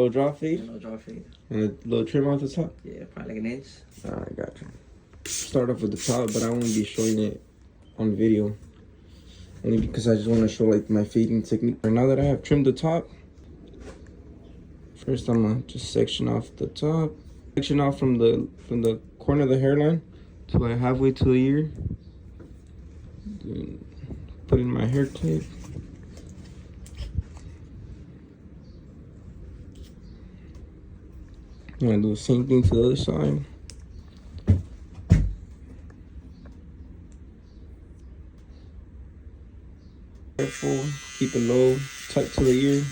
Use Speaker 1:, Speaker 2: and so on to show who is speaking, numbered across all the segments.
Speaker 1: Little drop fade?
Speaker 2: Yeah, no drop fade.
Speaker 1: And a little trim off the top?
Speaker 2: Yeah, probably like an inch.
Speaker 1: Alright, gotcha. Start off with the top, but I won't be showing it on video. Only because I just want to show like my fading technique. Right now that I have trimmed the top, first I'm gonna just section off the top. Section off from the corner of the hairline to like halfway to the ear. Then put in my hair clip. I'm gonna do the same thing to the other side. Careful, keep it low, tight to the ear.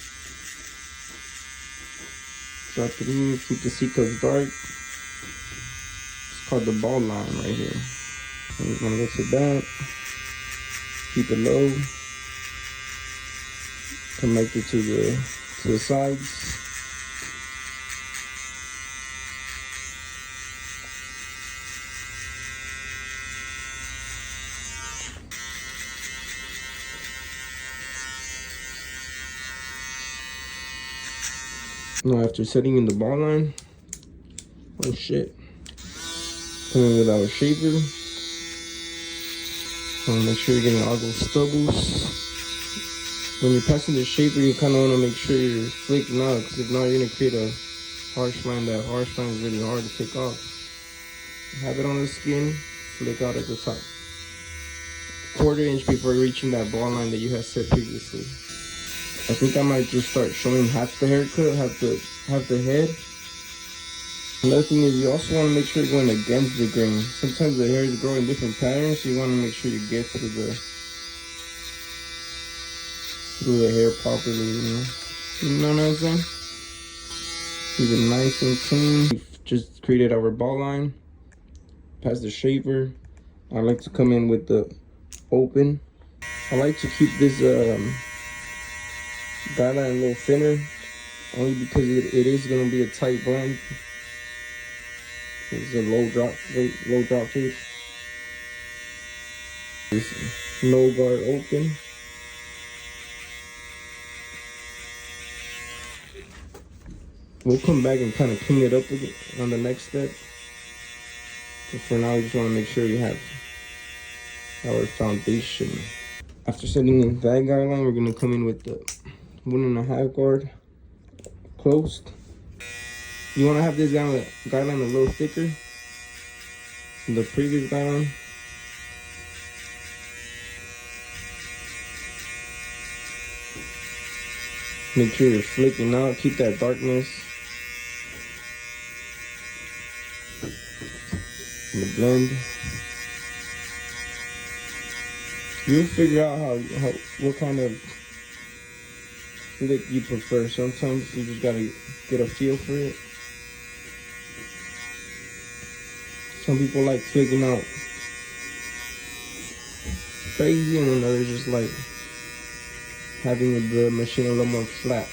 Speaker 1: Drop it in, keep the C-cups dark. It's called the ball line right here. And you're gonna go to that. Keep it low. Connect it to the sides. Now after setting in the ball line, oh shit, come in with our shaver. Make sure you're getting all those stubbles. When you're passing the shaver, you kind of want to make sure you're flicking out, because if not, you're going to create a harsh line. That harsh line is really hard to take off. Have it on the skin, flick out at the top. 1/4 inch before reaching that ball line that you had set previously. I think I might just start showing half the haircut, half the head. Another thing is you also want to make sure you're going against the grain. Sometimes the hairs grow in different patterns, so you want to make sure you get through the hair properly, you know what I'm saying? Keep it nice and clean. We've just created our ball line. Past the shaver. I like to come in with the open. I like to keep this guideline a little thinner, only because it is going to be a tight blend. It's a low drop fade. No guard open. We'll come back and kind of clean it up again on the next step. But for now, we just want to make sure we have our foundation. After setting in that guideline, we're going to come in with the 1.5 guard closed. You want to have this guideline a little thicker than the previous guideline. Make sure you're flicking out, keep that darkness in the blend. You'll figure out what kind of flick you prefer. Sometimes you just gotta get a feel for it. Some people like flicking out crazy, and then others just like having the machine a little more flat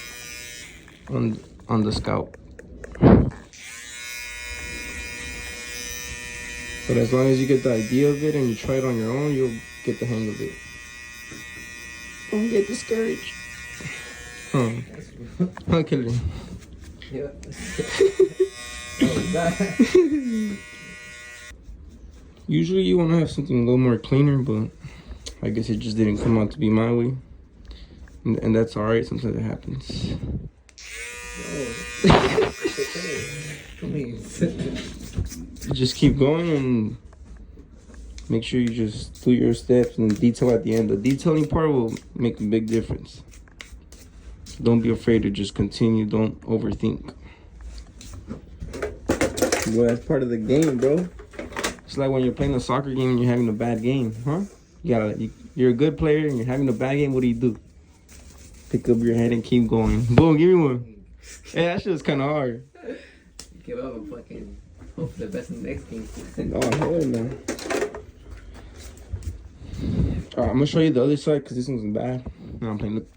Speaker 1: on the scalp. But as long as you get the idea of it and you try it on your own, you'll get the hang of it. Don't get discouraged. Okay.
Speaker 2: Yeah.
Speaker 1: Usually you want to have something a little more cleaner, but I guess it just didn't come out to be my way. And that's alright, sometimes it happens. Just keep going and make sure you just do your steps and detail at the end. The detailing part will make a big difference. Don't be afraid to just continue, don't overthink. Well, that's part of the game, bro. It's like when you're playing a soccer game and you're having a bad game, huh? You're a good player and you're having a bad game, what do? Pick up your head and keep going. Boom, give me one. Hey, that shit was kind of hard.
Speaker 2: You give up and fucking hope for the best in the next game.
Speaker 1: Oh, hell no. Alright, I'm gonna show you the other side because this one's bad. No, I'm playing. Look,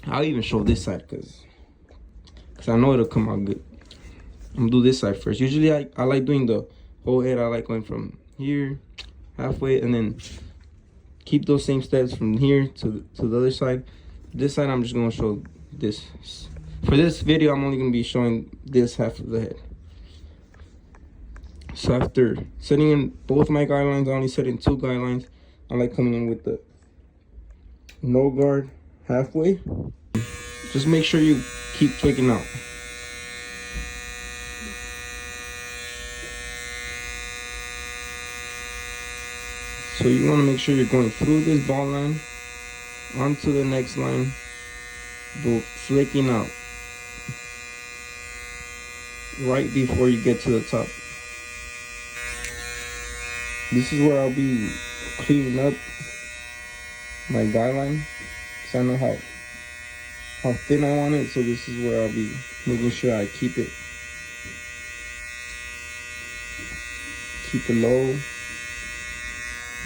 Speaker 1: I'll even show this side because I know it'll come out good. I'm gonna do this side first. Usually I like doing the whole head. I like going from here, halfway, and then keep those same steps from here to the other side. This side I'm just gonna show this For this video, I'm only going to be showing this half of the head. So after setting in both my guidelines, I only set in 2 guidelines. I like coming in with the no guard halfway. Just make sure you keep flicking out. So you want to make sure you're going through this ball line, onto the next line, but flicking out right before you get to the top. This is where I'll be cleaning up my guideline, because I know how thin I want it, so this is where I'll be making sure I keep it low,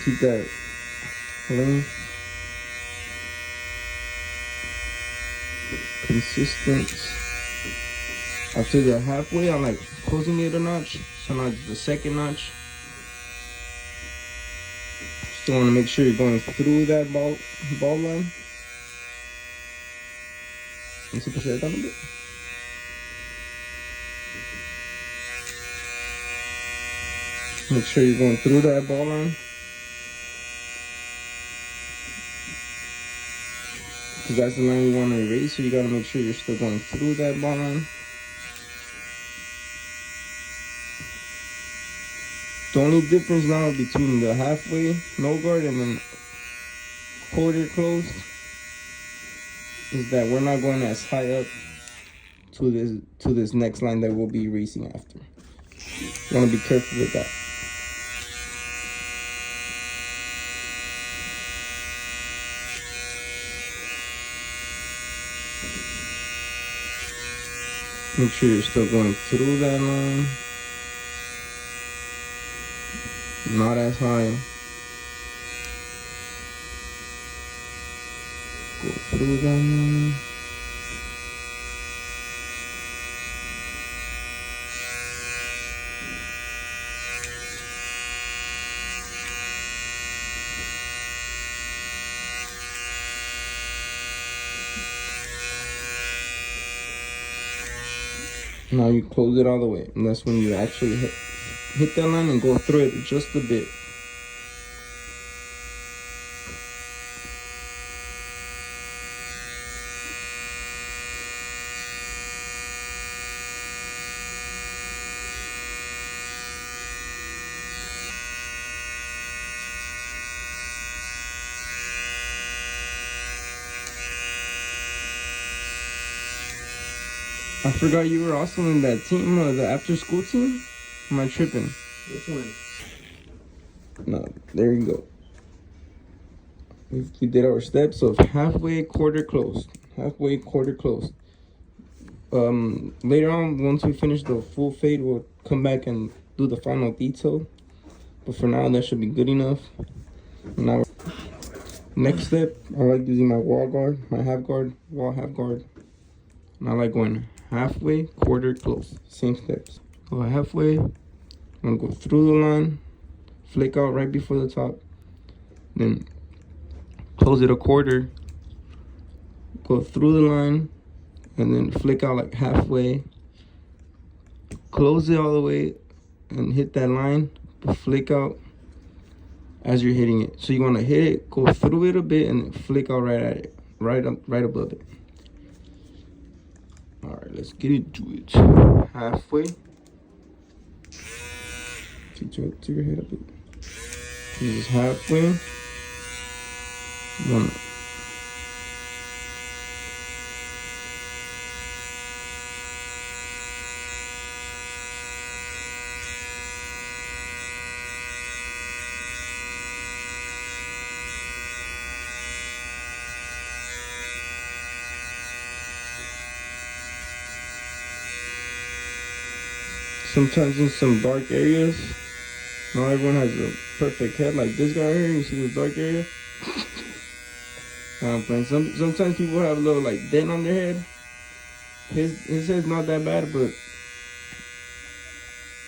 Speaker 1: keep that length consistent. After the halfway, I'm like closing it a notch, so now it's the second notch. Still want to make sure you're going through that ball line. Let's push it down a bit. Make sure you're going through that ball line, because that's the line you want to erase. So you gotta make sure you're still going through that ball line. The only difference now between the halfway no guard and then quarter closed is that we're not going as high up to this next line that we'll be erasing after. You want to be careful with that. Make sure you're still going through that line. Not as high. Go through that line. Now you close it all the way, and that's when you actually hit that line and go through it just a bit. I forgot you were also in that team, the after school team? Am I tripping?
Speaker 2: Which one?
Speaker 1: No, there you go. We did our steps of halfway, quarter closed. Halfway, quarter closed. Later on, once we finish the full fade, we'll come back and do the final detail. But for now, that should be good enough. Now, next step, I like using my wall guard, my half guard, wall half guard. And I like going halfway, quarter, close. Same steps. Go halfway. I'm gonna go through the line, flick out right before the top, then close it a quarter, go through the line, and then flick out like halfway, close it all the way, and hit that line, but flick out as you're hitting it. So you want to hit it, go through it a bit, and then flick out right at it, right above it. All right, let's get into it. Halfway. Tilt your head a bit. This is halfway. One. Sometimes in some dark areas, not everyone has a perfect head like this guy here. You see this dark area? Sometimes people have a little like dent on their head. His head's not that bad, but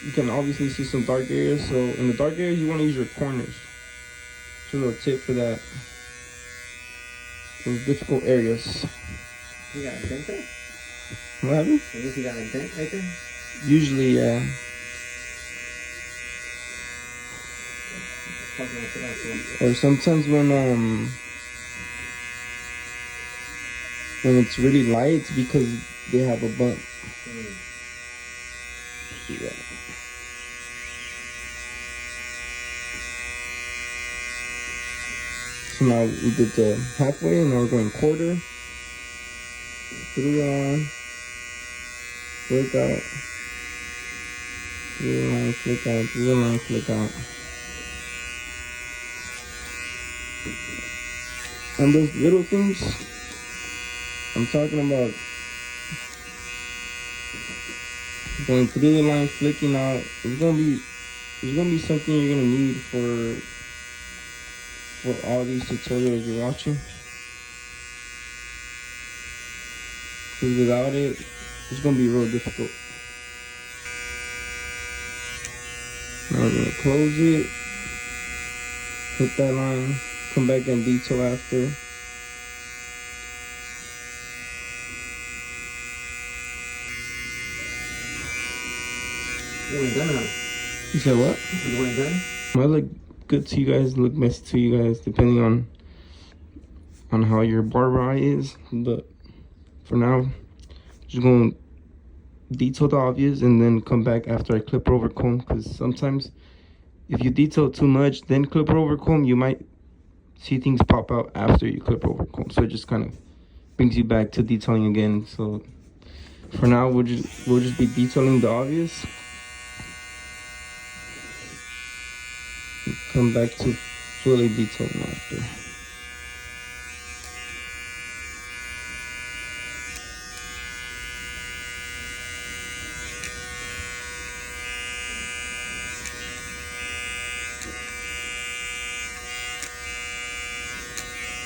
Speaker 1: you can obviously see some dark areas. So in the dark areas, you want to use your corners. Just a little tip for that. Those difficult areas.
Speaker 2: You got a dent there?
Speaker 1: What happened?
Speaker 2: I guess you got a dent right there.
Speaker 1: Usually, yeah.
Speaker 2: Fucking that shit out too.
Speaker 1: Or sometimes when it's really light, it's because they have a bump. Yeah. So now we did the halfway, and now we're going quarter. Through on, flick out, through the line, flick out, through the line, flick out. And those little things I'm talking about, going through the line, flicking out, it's gonna be something you're gonna need for all these tutorials you're watching. Because without it, it's gonna be real difficult. Now we're gonna close it, hit that line, come back and detail after.
Speaker 2: You ain't done enough.
Speaker 1: You said what?
Speaker 2: You ain't done?
Speaker 1: Might look good to you guys, look messy to you guys, depending on how your barber eye is. But for now, just gonna detail the obvious and then come back after I clip over comb. Because sometimes if you detail too much, then clip over comb, you might see things pop out after you clip over comb. So it just kind of brings you back to detailing again. So for now, we'll just be detailing the obvious. Come back to fully detailing after.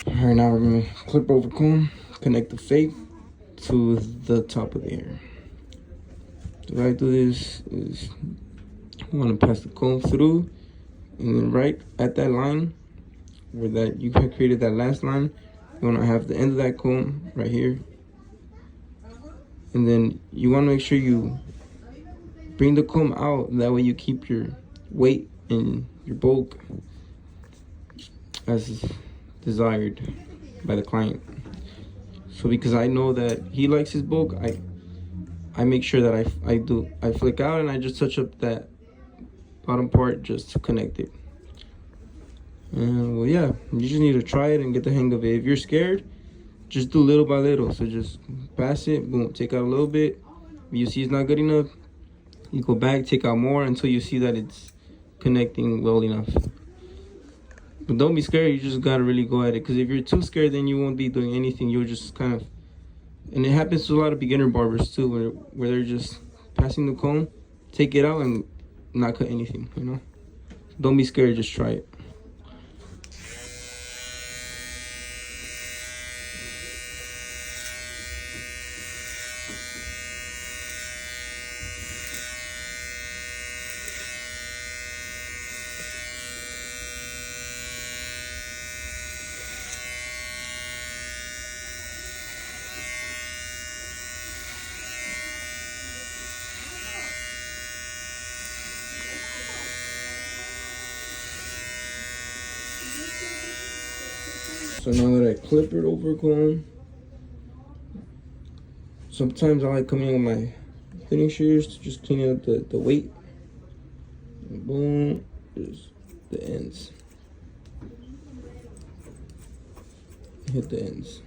Speaker 1: Alright, now we're gonna clip over comb, connect the fade to the top of the hair. The way I do this is I want to pass the comb through, and then right at that line where that you created that last line, you want to have the end of that comb right here, and then you want to make sure you bring the comb out. That way you keep your weight and your bulk as desired by the client. So because I know that he likes his bulk, I make sure that I flick out and I just touch up that bottom part just to connect it. And well, yeah, you just need to try it and get the hang of it. If you're scared, just do little by little. So just pass it, boom, take out a little bit. If you see it's not good enough, you go back, take out more until you see that it's connecting well enough. But don't be scared, you just gotta really go at it. Because if you're too scared, then you won't be doing anything. You'll just kind of, and it happens to a lot of beginner barbers too, where they're just passing the comb, take it out and not cut anything, you know? Don't be scared, just try it. So now that I clip it over comb, sometimes I like coming in with my thinning shears to just clean up the weight. And boom, just the ends. Hit the ends.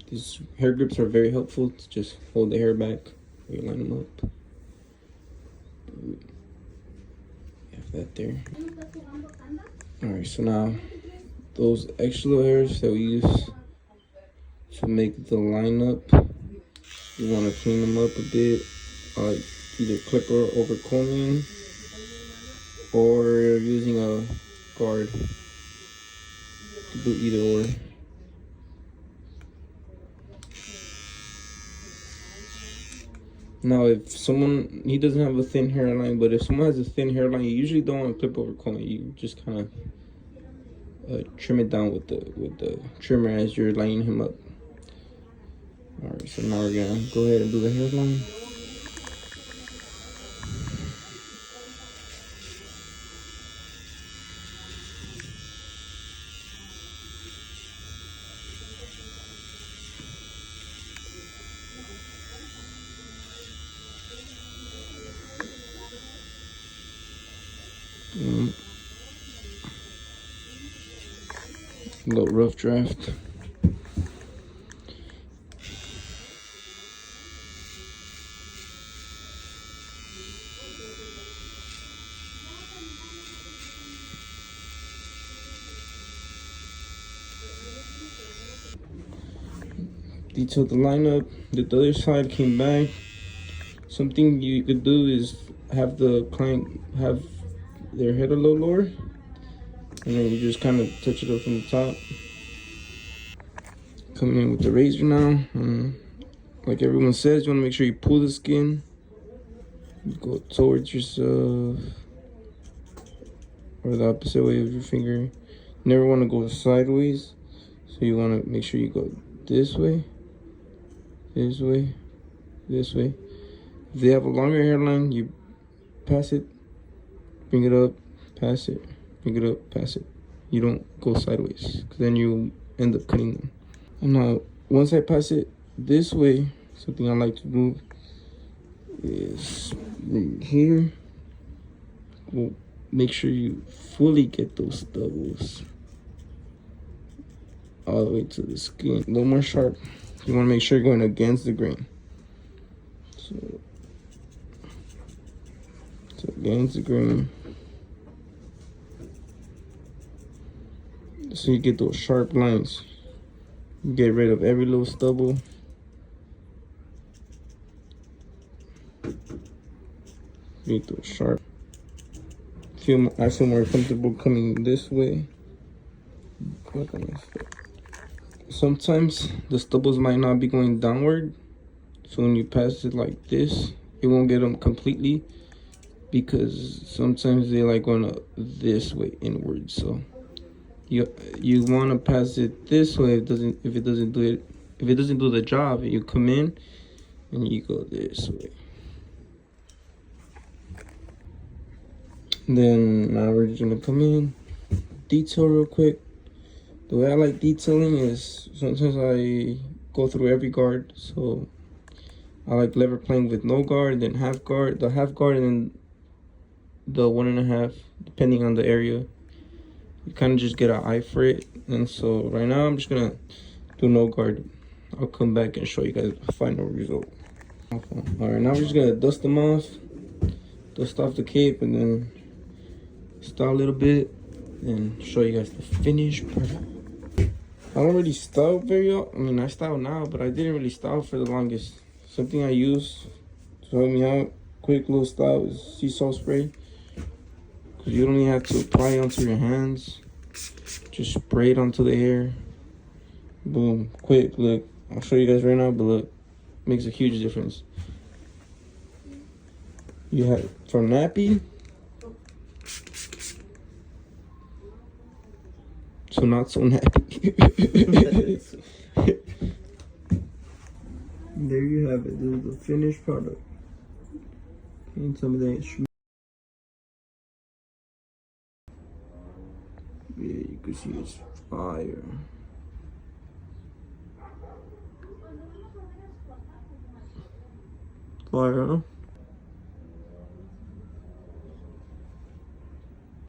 Speaker 1: These hair grips are very helpful to just hold the hair back when you line them up. You have that there. Alright, so now those extra hairs that we use to make the line up, you want to clean them up a bit. Either clipper over combing or using a guard. You can do either or. Now, if someone, he doesn't have a thin hairline, but if someone has a thin hairline, you usually don't want to clip over comb it. You just kind of trim it down with the trimmer as you're lining him up. All right, so now we're gonna go ahead and do the hairline. A little rough draft. Detailed the lineup. The other side came back. Something you could do is have the client have their head a little lower, and then you just kind of touch it up from the top. Coming in with the razor now. Like everyone says, you want to make sure you pull the skin, go towards yourself, or the opposite way of your finger. You never want to go sideways, so you want to make sure you go this way, this way, this way. If they have a longer hairline, you pass it, bring it up, pass it, bring it up, pass it. You don't go sideways, because then you end up cutting them. And now, once I pass it this way, something I like to do is here. Well, make sure you fully get those stubbles all the way to the skin. A little more sharp. You want to make sure you're going against the grain. So against the grain. So you get those sharp lines. Get rid of every little stubble. Get those sharp. I feel more comfortable coming this way. Sometimes the stubbles might not be going downward, so when you pass it like this, it won't get them completely, because sometimes they like going this way inward. So you want to pass it this way. If it doesn't do the job, you come in and you go this way. Then now we're just gonna come in, detail real quick. The way I like detailing is sometimes I go through every guard. So I like lever playing with no guard, then half guard, the half guard, and then the 1.5, depending on the area. You kind of just get an eye for it. And so right now I'm just gonna do no guard. I'll come back and show you guys the final result. All right, now we're just gonna dust them off, dust off the cape, and then style a little bit and show you guys the finished product. I don't really style I style now, but I didn't really style for the longest. Something I use to help me out, quick little style, is sea salt spray. Because you don't even have to apply it onto your hands. Just spray it onto the hair. Boom, quick, look. I'll show you guys right now, but look, makes a huge difference. You have, from nappy to not so nappy. There you have it. This is the finished product. And some of that. Yeah, you can see it's fire. Fire, huh?